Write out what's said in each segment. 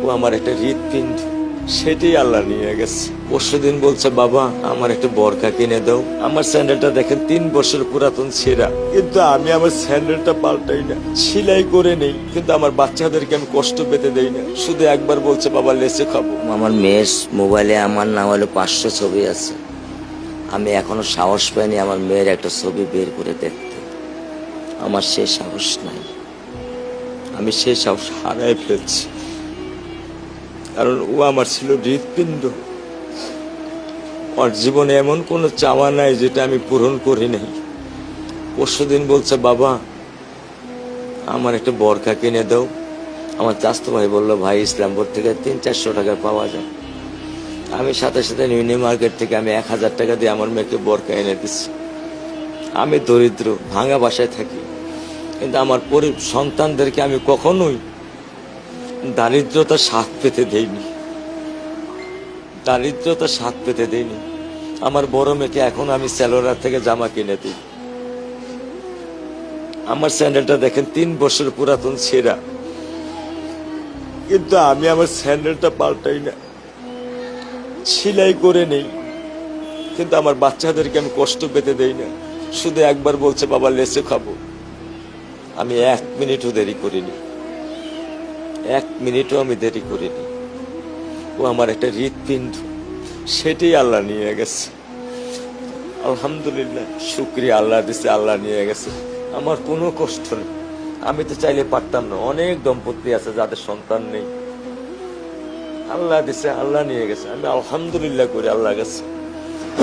ও আমার একটা হৃৎপিণ্ড, সেটাই আল্লাহ নিয়ে গেছে। পরশুদিন বলছে, বাবা আমার একটা বরকা কিনে দাও। আমার স্যান্ডেলটা দেখেন 3 বছর পুরাতন ছেঁড়া, কিন্তু আমি আমার স্যান্ডেলটা পাল্টাই না, সেলাই করে নেই, কিন্তু আমার বাচ্চাদেরকে আমি কষ্ট পেতে দেই না। শুধু একবার বলছে, বাবা লেচে খাবো। আমার মেয়ের মোবাইলে আমার নাম হলো 500 ছবি আছে। আমি এখনো সাহস পাইনি আমার মেয়ের একটা ছবি বের করে দেখতে। আমার সে সাহস নাই। আমি সেই সাহস হারাই ফেলছি, কারণ ও আমার ছিল হৃৎপিণ্ড। ওর জীবনে এমন কোনো চাওয়া নাই যেটা আমি পূরণ করি নাই। পরশুদিন বলছে, বাবা আমার একটা বরকা কিনে দাও। আমার চাচতো ভাই বললো, ভাই ইসলামপুর থেকে 300-400 টাকা পাওয়া যায়। আমি সাথে সাথে নিউ মার্কেট থেকে আমি 1000 টাকা দিয়ে আমার মেয়েকে বরকা এনে দিচ্ছি। আমি দরিদ্র, ভাঙা বাসায় থাকি, কিন্তু আমার সন্তানদেরকে আমি কখনোই দারিদ্রতার স্বাদ পেতে দেইনি। দারিদ্রতার স্বাদ পেতে দেইনি। আমার বড় মেয়েকে এখন আমি সেলোরার থেকে জামা কিনে দিই। আমার স্যান্ডেলটা দেখেন 3 বছর পুরাতন ছেঁড়া, কিন্তু আমি আমার স্যান্ডেলটা পাল্টাই না, সেলাই করে নেই, কিন্তু আমার বাচ্চাদেরকে আমি কষ্ট পেতে দেই না। শুধু একবার বলছে, বাবা লেচে খাবো। আমি 1 মিনিটও দেরি করিনি, 1 মিনিটও আমি দেরি করিনি। ও আমার একটা হৃৎপিণ্ড, সেটাই আল্লাহ নিয়ে গেছে। আলহামদুলিল্লাহ, শুকরিয়া, আল্লাহ দিছে, আল্লাহ নিয়ে গেছে। আমার কোনো কষ্ট নেই। আমি তো চাইলে পারতাম না। অনেক দম্পতি আছে যাদের সন্তান নেই, আল্লাহ দিছে, আল্লাহ নিয়ে গেছে। আমি আলহামদুলিল্লাহ করি আল্লাহ গেছে।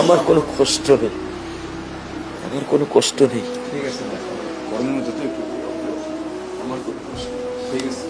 আমার কোনো কষ্ট নেই, আমার কোনো কষ্ট নেই। ঠিক আছে, কর্মের মধ্যে তো একটু আমার কোনো কষ্ট নেই। ঠিক আছে।